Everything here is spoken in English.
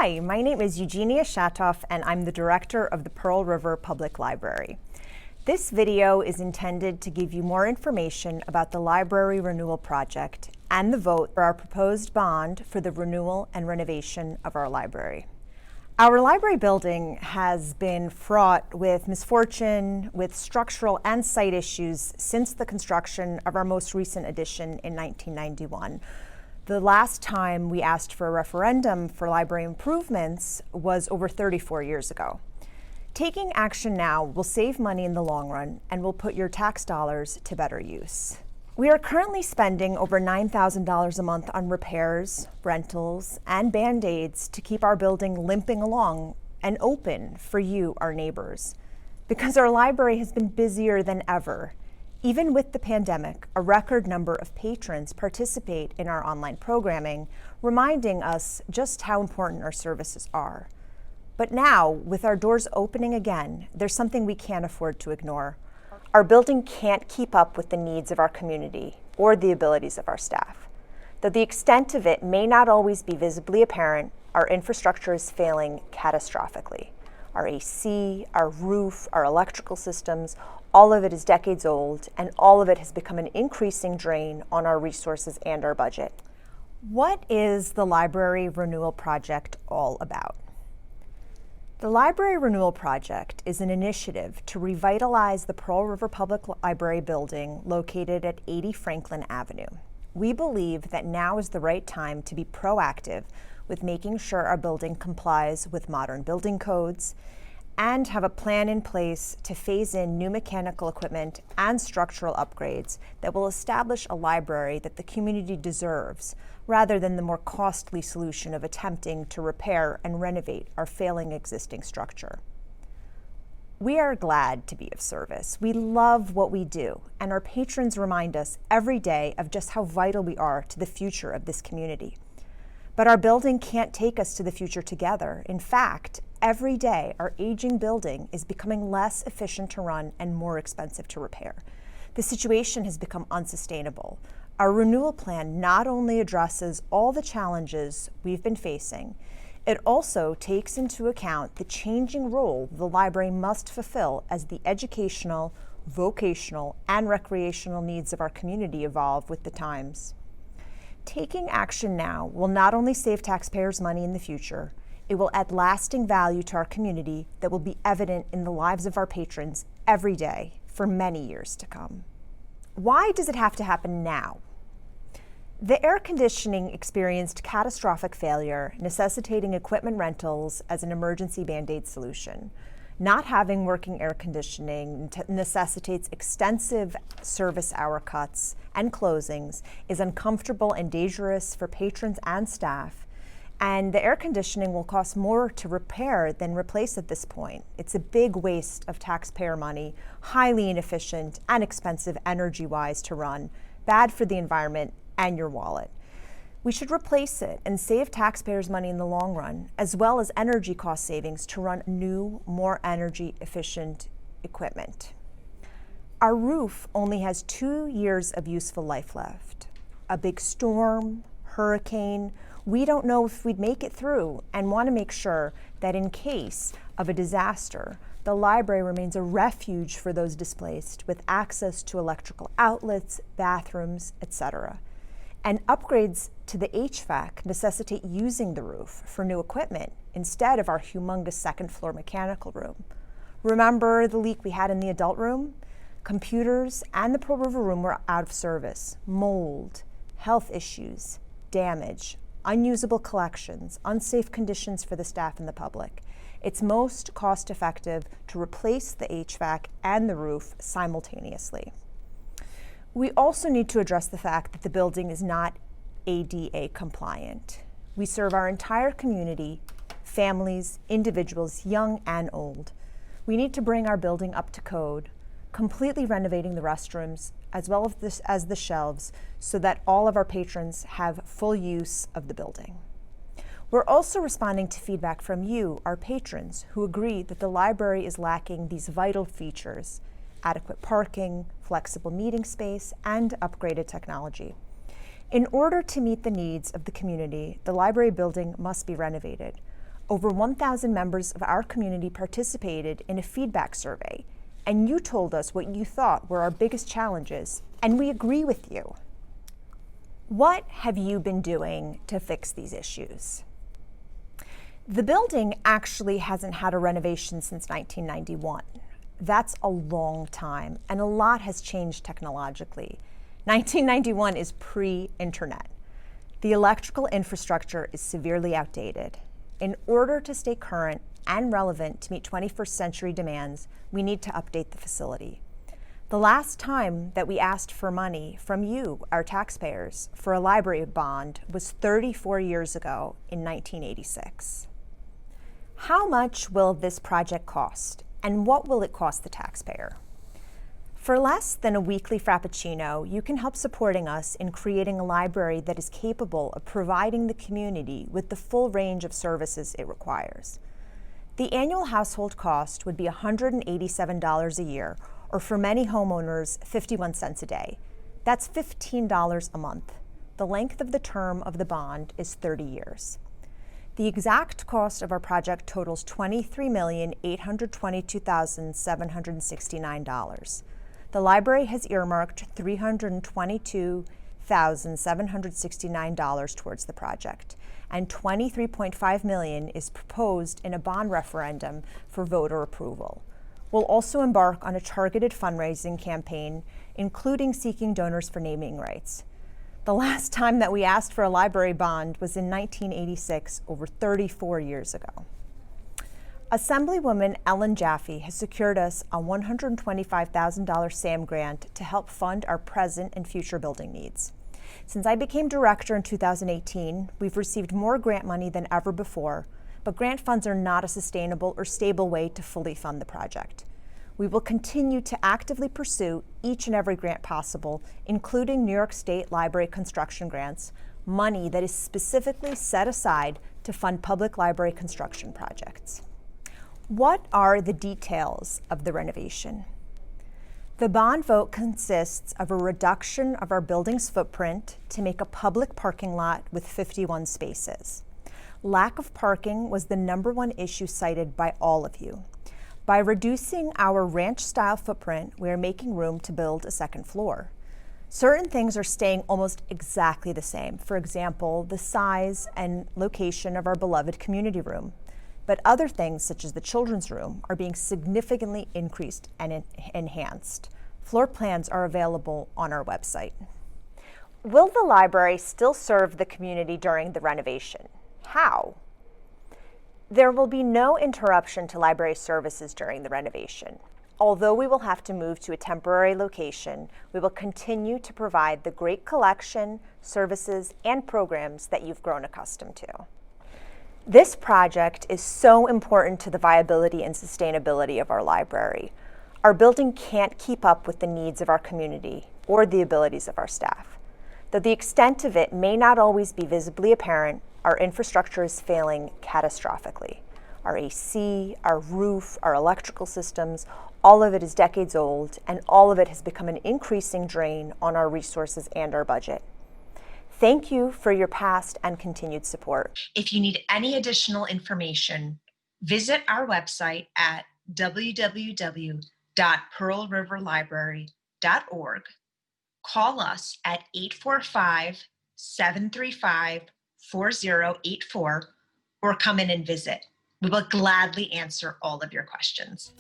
Hi, my name is Eugenia Shatoff, and I'm the director of the Pearl River Public Library. This video is intended to give you more information about the library renewal project and the vote for our proposed bond for the renewal and renovation of our library. Our library building has been fraught with misfortune, with structural and site issues since the construction of our most recent addition in 1991. The last time we asked for a referendum for library improvements was over 34 years ago. Taking action now will save money in the long run and will put your tax dollars to better use. We are currently spending over $9,000 a month on repairs, rentals, and Band-Aids to keep our building limping along and open for you, our neighbors. Because our library has been busier than ever. Even with the pandemic, a record number of patrons participate in our online programming, reminding us just how important our services are. But now, with our doors opening again, there's something we can't afford to ignore. Our building can't keep up with the needs of our community or the abilities of our staff. Though the extent of it may not always be visibly apparent, our infrastructure is failing catastrophically. Our AC, our roof, our electrical systems, all of it is decades old, and all of it has become an increasing drain on our resources and our budget. What is the Library Renewal Project all about? The Library Renewal Project is an initiative to revitalize the Pearl River Public Library building located at 80 Franklin Avenue. We believe that now is the right time to be proactive with making sure our building complies with modern building codes and have a plan in place to phase in new mechanical equipment and structural upgrades that will establish a library that the community deserves, rather than the more costly solution of attempting to repair and renovate our failing existing structure. We are glad to be of service. We love what we do, and our patrons remind us every day of just how vital we are to the future of this community. But our building can't take us to the future together. In fact, every day our aging building is becoming less efficient to run and more expensive to repair. The situation has become unsustainable. Our renewal plan not only addresses all the challenges we've been facing, it also takes into account the changing role the library must fulfill as the educational, vocational, and recreational needs of our community evolve with the times. Taking action now will not only save taxpayers money in the future, it will add lasting value to our community that will be evident in the lives of our patrons every day for many years to come. Why does it have to happen now? The air conditioning experienced catastrophic failure, necessitating equipment rentals as an emergency Band-Aid solution. Not having working air conditioning necessitates extensive service hour cuts and closings, is uncomfortable and dangerous for patrons and staff, and the air conditioning will cost more to repair than replace at this point. It's a big waste of taxpayer money, highly inefficient and expensive energy-wise to run, bad for the environment and your wallet. We should replace it and save taxpayers money in the long run, as well as energy cost savings to run new, more energy efficient equipment. Our roof only has 2 years of useful life left. A big storm, hurricane, we don't know if we'd make it through, and want to make sure that in case of a disaster, the library remains a refuge for those displaced with access to electrical outlets, bathrooms, etc. And upgrades to the HVAC necessitate using the roof for new equipment instead of our humongous second floor mechanical room. Remember the leak we had in the adult room? Computers and the Pearl River room were out of service. Mold, health issues, damage, unusable collections, unsafe conditions for the staff and the public. It's most cost effective to replace the HVAC and the roof simultaneously. We also need to address the fact that the building is not ADA compliant. We serve our entire community, families, individuals, young and old. We need to bring our building up to code, completely renovating the restrooms as well as the shelves so that all of our patrons have full use of the building. We're also responding to feedback from you, our patrons, who agree that the library is lacking these vital features: adequate parking, flexible meeting space, and upgraded technology. In order to meet the needs of the community, the library building must be renovated. Over 1,000 members of our community participated in a feedback survey, and you told us what you thought were our biggest challenges, and we agree with you. What have you been doing to fix these issues? The building actually hasn't had a renovation since 1991. That's a long time, and a lot has changed technologically. 1991 is pre-internet. The electrical infrastructure is severely outdated. In order to stay current and relevant to meet 21st century demands, we need to update the facility. The last time that we asked for money from you, our taxpayers, for a library bond was 34 years ago in 1986. How much will this project cost, and what will it cost the taxpayer? For less than a weekly Frappuccino, you can help supporting us in creating a library that is capable of providing the community with the full range of services it requires. The annual household cost would be $187 a year, or for many homeowners, 51 cents a day. That's $15 a month. The length of the term of the bond is 30 years. The exact cost of our project totals $23,822,769. The library has earmarked $322,769 towards the project, and $23.5 million is proposed in a bond referendum for voter approval. We'll also embark on a targeted fundraising campaign, including seeking donors for naming rights. The last time that we asked for a library bond was in 1986, over 34 years ago. Assemblywoman Ellen Jaffe has secured us a $125,000 SAM grant to help fund our present and future building needs. Since I became director in 2018, we've received more grant money than ever before, but grant funds are not a sustainable or stable way to fully fund the project. We will continue to actively pursue each and every grant possible, including New York State Library construction grants, money that is specifically set aside to fund public library construction projects. What are the details of the renovation? The bond vote consists of a reduction of our building's footprint to make a public parking lot with 51 spaces. Lack of parking was the #1 issue cited by all of you. By reducing our ranch-style footprint, we are making room to build a second floor. Certain things are staying almost exactly the same. For example, the size and location of our beloved community room. But other things, such as the children's room, are being significantly increased and enhanced. Floor plans are available on our website. Will the library still serve the community during the renovation? How? There will be no interruption to library services during the renovation. Although we will have to move to a temporary location, we will continue to provide the great collection, services, and programs that you've grown accustomed to. This project is so important to the viability and sustainability of our library. Our building can't keep up with the needs of our community or the abilities of our staff. Though the extent of it may not always be visibly apparent, our infrastructure is failing catastrophically. Our AC, our roof, our electrical systems, all of it is decades old, and all of it has become an increasing drain on our resources and our budget. Thank you for your past and continued support. If you need any additional information, visit our website at www.pearlriverlibrary.org. Call us at 845-735-4084 or come in and visit. We will gladly answer all of your questions.